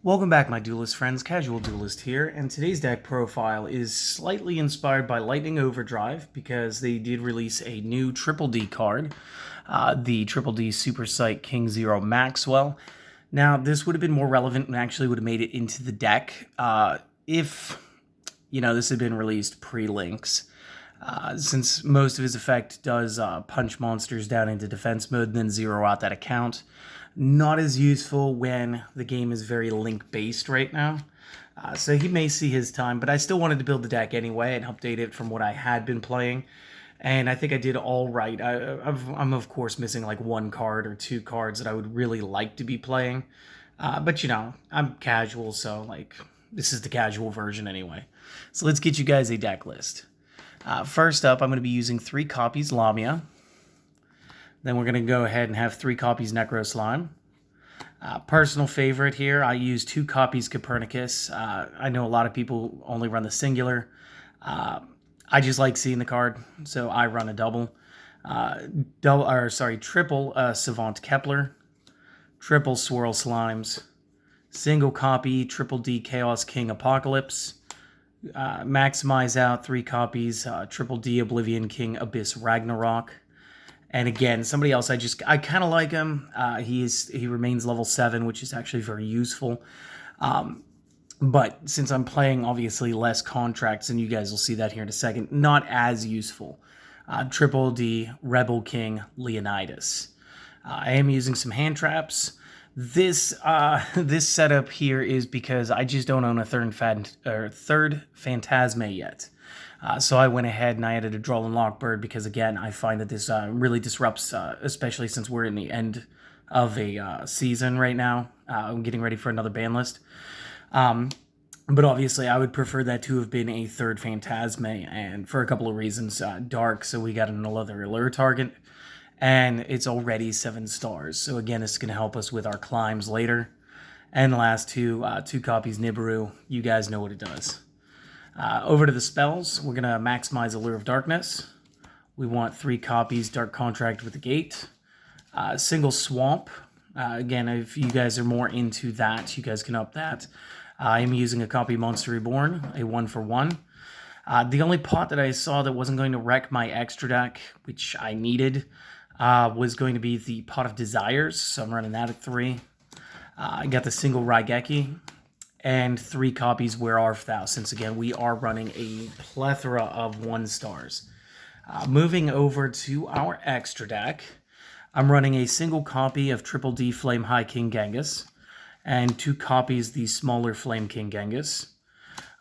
Welcome back, my Duelist friends. Casual Duelist here, and today's deck profile is slightly inspired by Lightning Overdrive because they did release a new Triple D card, the Triple D Super Sight King Zero Maxwell. Now, this would have been more relevant and actually would have made it into the deck if, this had been released pre-links. Since most of his effect does punch monsters down into defense mode and then zero out that account. Not as useful when the game is very link-based right now. So he may see his time, but I still wanted to build the deck anyway and update it from what I had been playing. And I think I did all right. I'm, of course, missing like one card or two cards that I would really like to be playing. But, I'm casual, so, this is the casual version anyway. So let's get you guys a deck list. First up, I'm going to be using 3 copies Lamia. Then we're going to go ahead and have 3 copies Necro Slime. Personal favorite here, I use 2 copies Copernicus. I know a lot of people only run the singular. I just like seeing the card, so I run a triple Savant Kepler, triple Swirl Slimes, single copy Triple D Chaos King Apocalypse, maximize out 3 copies Triple D Oblivion King Abyss Ragnarok. And again, somebody else, I kind of like him. He remains level 7, which is actually very useful. But since I'm playing, obviously, less contracts, and you guys will see that here in a second, not as useful. Triple D Rebel King Leonidas. I am using some hand traps. This setup here is because I just don't own a third Phantasma yet. So I went ahead and I added a Droll and Lockbird because, again, I find that this really disrupts, especially since we're in the end of a season right now. I'm getting ready for another ban list. But obviously, I would prefer that to have been a third Phantasma, and for a couple of reasons. Dark, so we got another allure target, and it's already 7 stars. So again, it's going to help us with our climbs later. And the last 2 copies Nibiru. You guys know what it does. Over to the spells, we're going to maximize Allure of Darkness. We want 3 copies Dark Contract with the Gate. Single Swamp. Again, if you guys are more into that, you guys can up that. I am using a copy Monster Reborn, a 1-for-1. The only pot that I saw that wasn't going to wreck my extra deck, which I needed, was going to be the Pot of Desires, so I'm running that at 3. I got the single Raigeki. And 3 copies Where Art Thou, since again we are running a plethora of 1 stars. Moving over to our extra deck, I'm running a single copy of Triple D Flame High King Genghis, and 2 copies the smaller Flame King Genghis.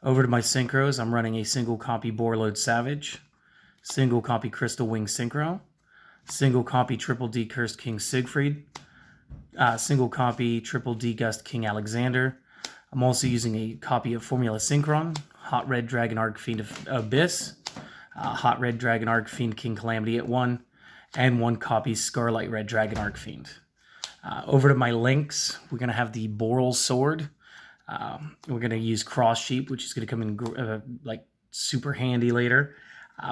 Over to my synchros, I'm running a single copy Borlode Savage, single copy Crystal Wing Synchro, single copy Triple D Cursed King Siegfried, single copy Triple D Gust King Alexander. I'm also using a copy of Formula Synchron, Hot Red Dragon Archfiend Abyss, Hot Red Dragon Archfiend King Calamity at 1, and 1 copy Scarlet Red Dragon Archfiend. Over to my links, we're going to have the Boral Sword. We're going to use Cross Sheep, which is going to come in super handy later.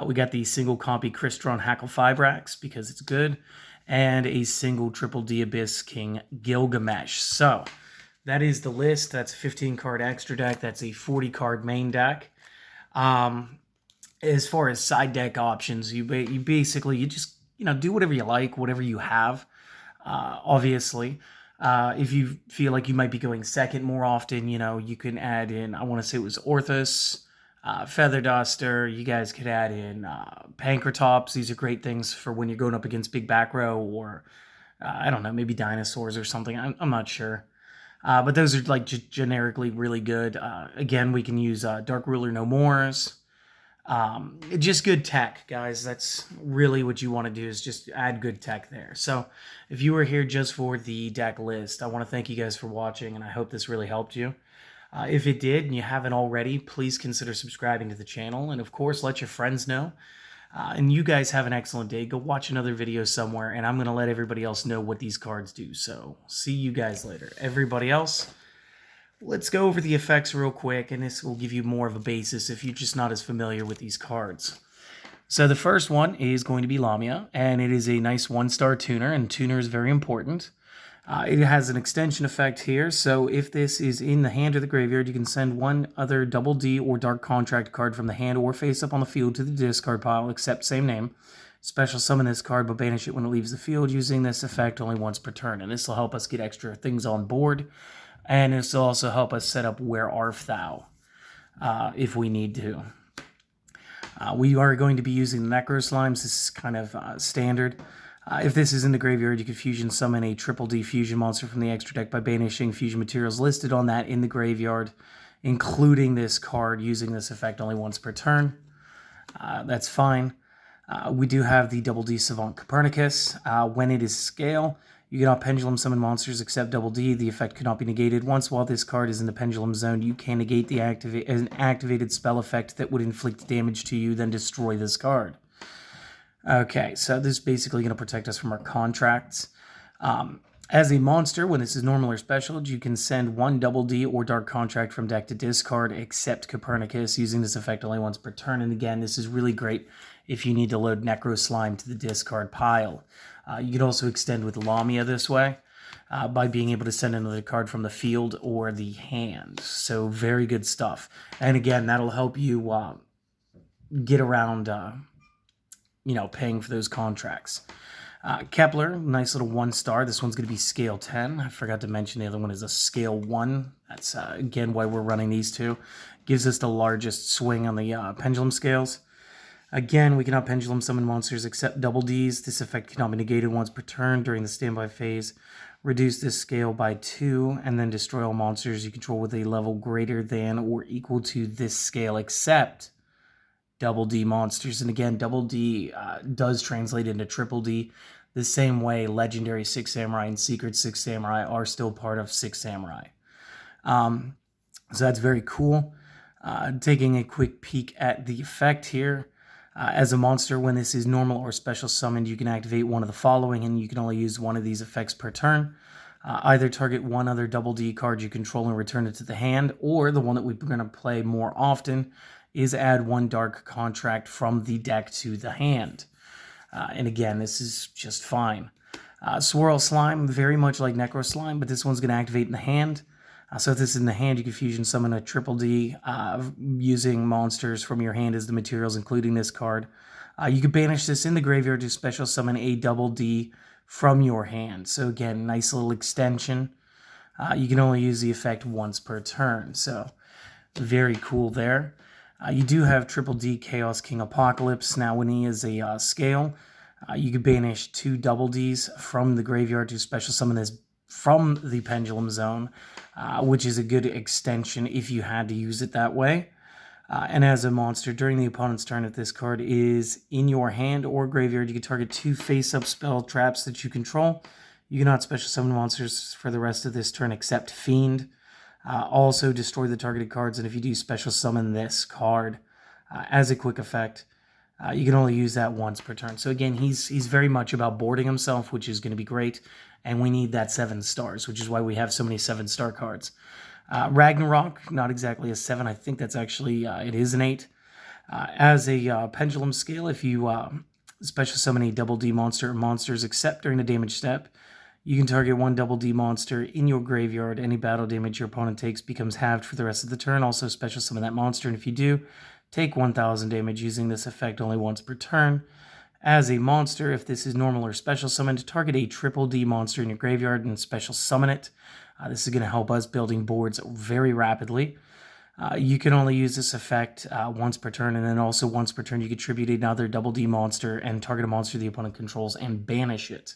We got the single copy Crystron Hackle Fibrax because it's good, and a single Triple D Abyss King Gilgamesh. So that is the list. That's a 15-card extra deck. That's a 40-card main deck. As far as side deck options, you basically just do whatever you like, whatever you have. Obviously, if you feel like you might be going second more often, you can add in. I want to say it was Orthus, Feather Duster. You guys could add in Pankratops. These are great things for when you're going up against big back row, or I don't know, maybe dinosaurs or something. I'm not sure. But those are generically really good. Again, we can use Dark Ruler No Mores. Just good tech, guys. That's really what you want to do, is just add good tech there. So if you were here just for the deck list, I want to thank you guys for watching, and I hope this really helped you. If it did and you haven't already, please consider subscribing to the channel, and of course let your friends know. And you guys have an excellent day. Go watch another video somewhere, and I'm going to let everybody else know what these cards do. So, see you guys later. Everybody else, let's go over the effects real quick, and this will give you more of a basis if you're just not as familiar with these cards. So the first one is going to be Lamia, and it is a nice 1-star tuner, and tuner is very important. It has an extension effect here, so if this is in the hand or the graveyard, you can send one other double D or Dark Contract card from the hand or face up on the field to the discard pile, except same name. Special summon this card, but banish it when it leaves the field, using this effect only once per turn. And this will help us get extra things on board, and this will also help us set up Where Art Thou if we need to. We are going to be using the Necro Slimes. This is kind of standard. If this is in the graveyard, you can fusion summon a triple D fusion monster from the extra deck by banishing fusion materials listed on that in the graveyard, including this card, using this effect only once per turn. That's fine. We do have the double D Savant Copernicus. When it is scale, you cannot pendulum summon monsters except double D. The effect cannot be negated. Once while this card is in the pendulum zone, you can negate the an activated spell effect that would inflict damage to you, then destroy this card. Okay, so this is basically going to protect us from our contracts. As a monster, when this is normal or special, you can send one double D or Dark Contract from deck to discard, except Copernicus, using this effect only once per turn. And again, this is really great if you need to load Necro Slime to the discard pile. You can also extend with Lamia this way by being able to send another card from the field or the hand. So very good stuff. And again, that'll help you get around paying for those contracts. Kepler, nice little 1-star. This one's going to be scale 10. I forgot to mention the other one is a scale 1. That's, again, why we're running these two. Gives us the largest swing on the pendulum scales. Again, we cannot pendulum summon monsters except double Ds. This effect cannot be negated once per turn during the standby phase. Reduce this scale by 2, and then destroy all monsters you control with a level greater than or equal to this scale except double D monsters. And again, double D does translate into triple D the same way legendary Six Samurai and secret Six Samurai are still part of Six Samurai. So that's very cool. Taking a quick peek at the effect here. As a monster, when this is normal or special summoned, you can activate one of the following, and you can only use one of these effects per turn. Either target one other double D card you control and return it to the hand, or the one that we're going to play more often is add one Dark Contract from the deck to the hand. And again, this is just fine. Swirl Slime, very much like Necro Slime, but this one's going to activate in the hand. So if this is in the hand, you can fusion summon a triple D using monsters from your hand as the materials, including this card. You can banish this in the graveyard to special summon a double D from your hand. So again, nice little extension. You can only use the effect once per turn. So very cool there. You do have triple D Chaos King Apocalypse. Now when he is a scale, you can banish 2 double Ds from the graveyard to special summon this from the pendulum zone, which is a good extension if you had to use it that way. And as a monster, during the opponent's turn, if this card is in your hand or graveyard, you can target 2 face-up spell traps that you control. You cannot special summon monsters for the rest of this turn except Fiend. Also destroy the targeted cards, and if you do special summon this card as a quick effect, you can only use that once per turn. So again, he's very much about boarding himself, which is going to be great, and we need that 7 stars, which is why we have so many 7-star cards. Ragnarok, not exactly a 7. I think that's actually, it is an 8. As a pendulum scale, if you special summon a double D monster or monsters except during the damage step, you can target 1 double D monster in your graveyard. Any battle damage your opponent takes becomes halved for the rest of the turn. Also special summon that monster, and if you do, take 1,000 damage using this effect only once per turn. As a monster, if this is normal or special summoned, target a triple D monster in your graveyard and special summon it. This is going to help us building boards very rapidly. You can only use this effect once per turn, and then also once per turn you contribute another double D monster and target a monster the opponent controls and banish it.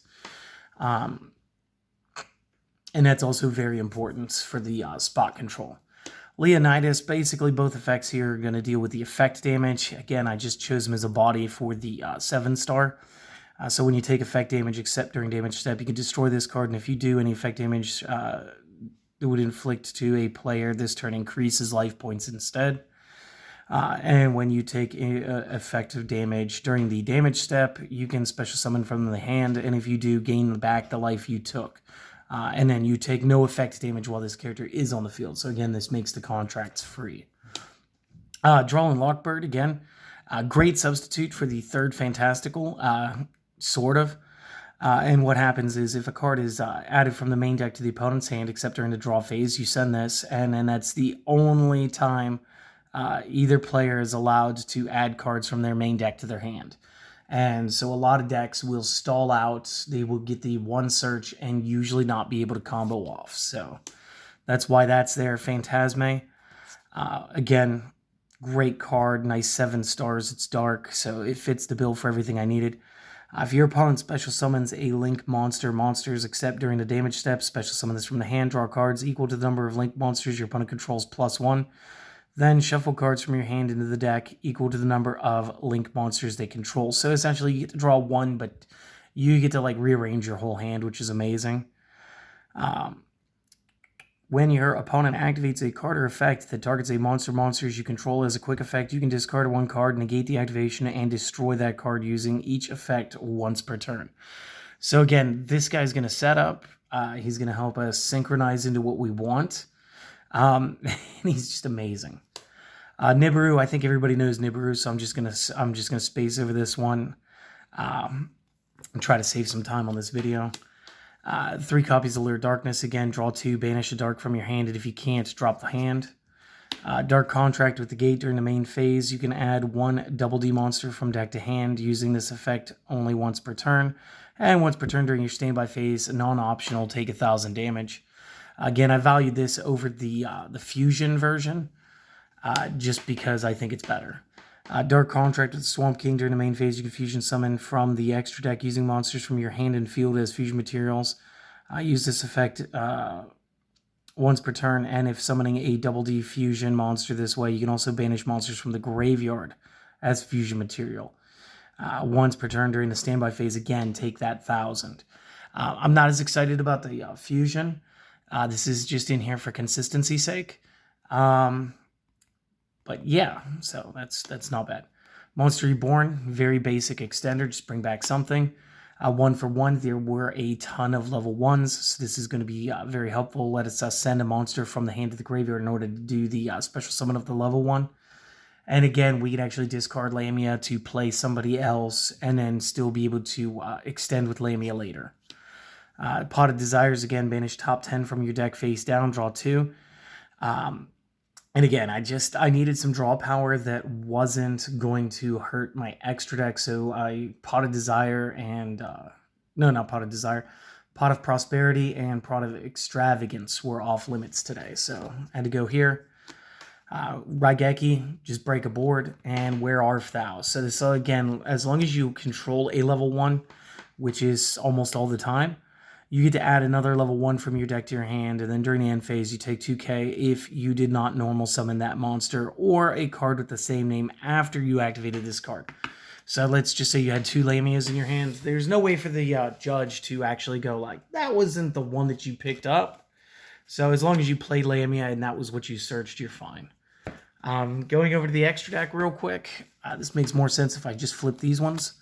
And that's also very important for the spot control. Leonidas, basically both effects here are going to deal with the effect damage. Again, I just chose him as a body for the 7-star. So when you take effect damage except during damage step, you can destroy this card, and if you do, any effect damage it would inflict to a player this turn increases life points instead. And when you take effective damage during the damage step, you can special summon from the hand, and if you do, gain back the life you took. And then you take no effect damage while this character is on the field. So again, this makes the contracts free. Drawlin Lockbird, again, great substitute for the 3rd Fantastical, sort of. And what happens is if a card is added from the main deck to the opponent's hand, except during the draw phase, you send this, and then that's the only time either player is allowed to add cards from their main deck to their hand. And so a lot of decks will stall out, they will get the one search and usually not be able to combo off. So that's why that's there. Phantasme. Again, great card, nice 7 stars. It's dark, so it fits the bill for everything I needed. If your opponent special summons a link monster, monsters except during the damage step, special summon this from the hand, draw cards equal to the number of link monsters your opponent controls +1. Then shuffle cards from your hand into the deck equal to the number of link monsters they control. So essentially you get to draw 1, but you get to like rearrange your whole hand, which is amazing. When your opponent activates a card or effect that targets a monsters you control as a quick effect, you can discard 1 card, negate the activation, and destroy that card using each effect once per turn. So again, this guy's going to set up. He's going to help us synchronize into what we want. And he's just amazing. Nibiru, I think everybody knows Nibiru, so I'm just gonna space over this one. And try to save some time on this video. 3 copies of Lure Darkness. Again, draw 2, banish a dark from your hand, and if you can't, drop the hand. Dark Contract with the gate during the main phase. You can add 1 double D monster from deck to hand using this effect only once per turn. And once per turn during your standby phase, non-optional, take 1,000 damage. Again, I valued this over the fusion version, just because I think it's better. Dark Contract with Swamp King during the main phase. You can fusion summon from the extra deck using monsters from your hand and field as fusion materials. Use this effect once per turn, and if summoning a double D fusion monster this way, you can also banish monsters from the graveyard as fusion material. Once per turn during the standby phase, again, take that 1,000. I'm not as excited about the fusion. This is just in here for consistency's sake. But yeah, so that's not bad. Monster Reborn, very basic extender, just bring back something. 1 for 1, there were a ton of level 1s, so this is going to be very helpful. Let us send a monster from the hand to the graveyard in order to do the special summon of the level 1. And again, we can actually discard Lamia to play somebody else and then still be able to extend with Lamia later. Pot of Desires, again, banish top 10 from your deck face down, draw 2. And again, I needed some draw power that wasn't going to hurt my extra deck, so Pot of Desire and... no, not Pot of Desire. Pot of Prosperity and Pot of Extravagance were off limits today, so I had to go here. Raigeki, just break a board, and Where Art Thou? So this, again, as long as you control a level 1, which is almost all the time, you get to add another level 1 from your deck to your hand, and then during the end phase, you take 2k if you did not normal summon that monster or a card with the same name after you activated this card. So let's just say you had 2 Lamias in your hand. There's no way for the judge to actually go like, that wasn't the one that you picked up. So as long as you played Lamia and that was what you searched, you're fine. Going over to the extra deck real quick. This makes more sense if I just flip these ones.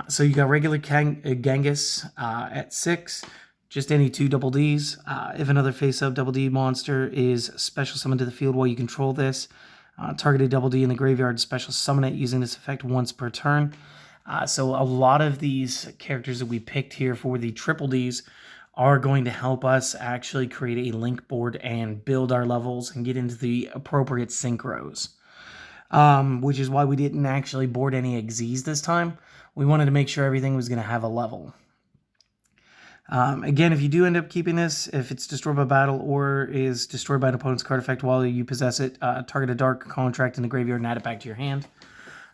So you got regular Genghis at 6, just any 2 double Ds. If another face-up double D monster is special summoned to the field while you control this, target a double D in the graveyard, special summon it using this effect once per turn. So a lot of these characters that we picked here for the triple Ds are going to help us actually create a link board and build our levels and get into the appropriate synchros. Which is why we didn't actually board any XZs this time. We wanted to make sure everything was going to have a level. Again, if you do end up keeping this, if it's destroyed by battle or is destroyed by an opponent's card effect while you possess it, target a Dark Contract in the graveyard and add it back to your hand.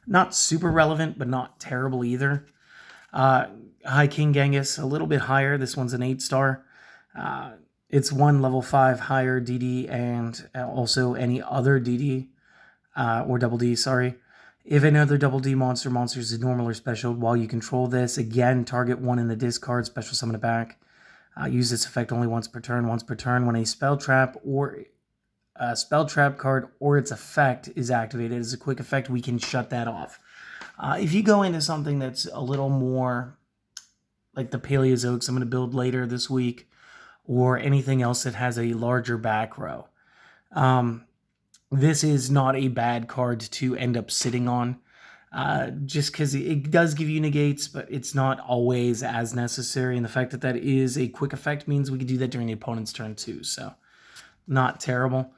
Not super relevant, but not terrible either. High King Genghis, a little bit higher. This one's an 8-star. It's 1 level 5 higher DD and also any other DD or double D, sorry. If another double D monster is normal or special while you control this, again, target 1 in the discard, special summon it back. Use this effect only once per turn. Once per turn, when a spell trap or a spell trap card or its effect is activated as a quick effect, we can shut that off. If you go into something that's a little more like the Paleozoics I'm going to build later this week, or anything else that has a larger back row, this is not a bad card to end up sitting on. just because it does give you negates, but it's not always as necessary. And the fact that that is a quick effect means we can do that during the opponent's turn too, so not terrible.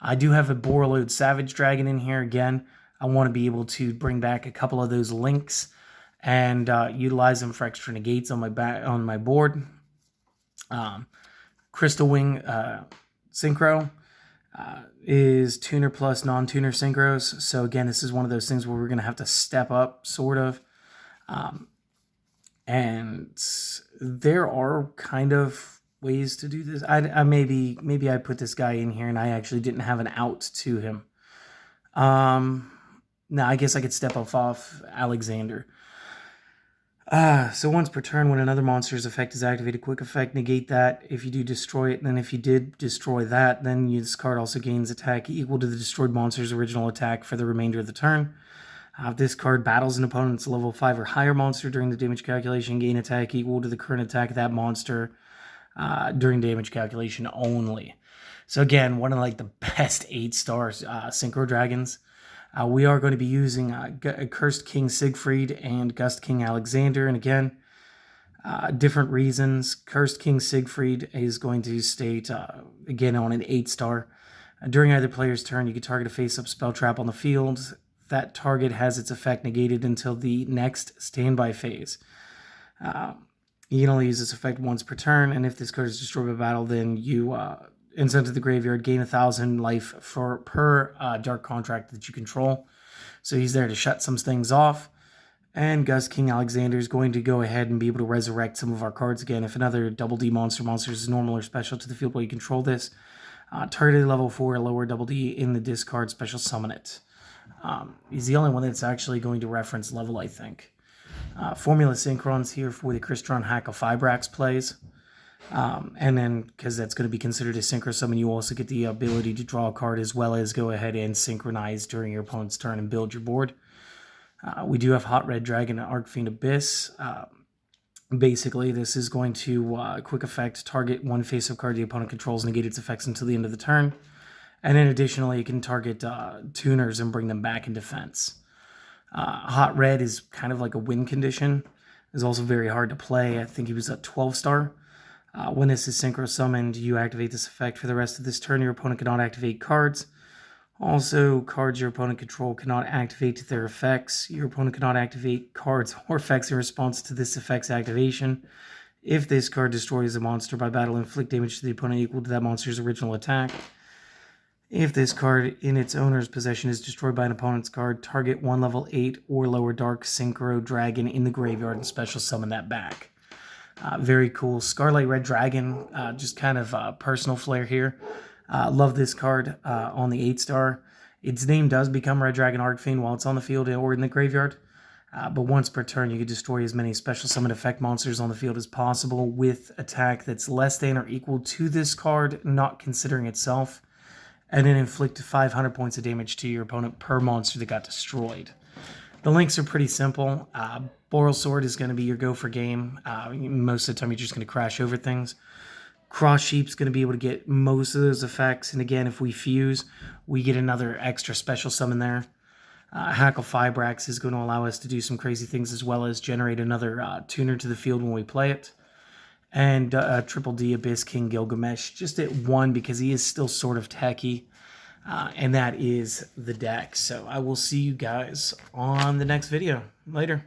I do have a Borreload Savage Dragon in here again. I want to be able to bring back a couple of those links and utilize them for extra negates on my board. Crystal Wing Synchro is tuner plus non-tuner synchros. So again, this is one of those things where we're going to have to step up, sort of. And there are kind of ways to do this. I maybe I put this guy in here and I actually didn't have an out to him. Now I guess I could step off Alexander. So once per turn, when another monster's effect is activated, quick effect, negate that. If you do destroy it, and then if you did destroy that, then this card also gains attack equal to the destroyed monster's original attack for the remainder of the turn. If this card battles an opponent's level 5 or higher monster during the damage calculation, gain attack equal to the current attack of that monster during damage calculation only. So again, one of like the best 8-star Synchro Dragons. We are going to be using Cursed King Siegfried and Gust King Alexander. And again, different reasons. Cursed King Siegfried is going to state, again, on an 8-star. During either player's turn, you can target a face-up spell trap on the field. That target has its effect negated until the next standby phase. You can only use this effect once per turn, and if this card is destroyed by battle, then you and sent to the graveyard, gain 1,000 life per dark contract that you control. So he's there to shut some things off. And Gust King Alexander is going to go ahead and be able to resurrect some of our cards again. If another double D monster is normal or special to the field while you control this, targeted level 4 or lower double D in the discard, special summon it. He's the only one that's actually going to reference level, I think. Formula Synchrons here for the Crystron Hack-a-Fibrax plays. And then, because that's going to be considered a Synchro Summon, you also get the ability to draw a card as well as go ahead and synchronize during your opponent's turn and build your board. We do have Hot Red Dragon and Arcfiend Abyss. Basically, this is going to quick effect, target one face-up card the opponent controls, negate its effects until the end of the turn. And then additionally, you can target tuners and bring them back in defense. Hot Red is kind of like a win condition. It's also very hard to play. I think he was a 12-star. When this is Synchro Summoned, you activate this effect. For the rest of this turn, your opponent cannot activate cards. Also, cards your opponent control cannot activate their effects. Your opponent cannot activate cards or effects in response to this effect's activation. If this card destroys a monster by battle, inflict damage to the opponent equal to that monster's original attack. If this card in its owner's possession is destroyed by an opponent's card, target one level 8 or lower dark Synchro Dragon in the graveyard and special summon that back. Very cool. Scarlet Red Dragon, just kind of personal flair here. Love this card on the 8-star. Its name does become Red Dragon Arcfiend while it's on the field or in the graveyard. But once per turn, you can destroy as many special summon effect monsters on the field as possible with attack that's less than or equal to this card, not considering itself. And then inflict 500 points of damage to your opponent per monster that got destroyed. The links are pretty simple. Boral Sword is going to be your go for game. Most of the time, you're just going to crash over things. Cross Sheep's going to be able to get most of those effects. And again, if we fuse, we get another extra special summon there. Hack-a-Fibrax is going to allow us to do some crazy things as well as generate another tuner to the field when we play it. And Triple D Abyss King Gilgamesh just at 1 because he is still sort of techy. And that is the deck. So I will see you guys on the next video. Later.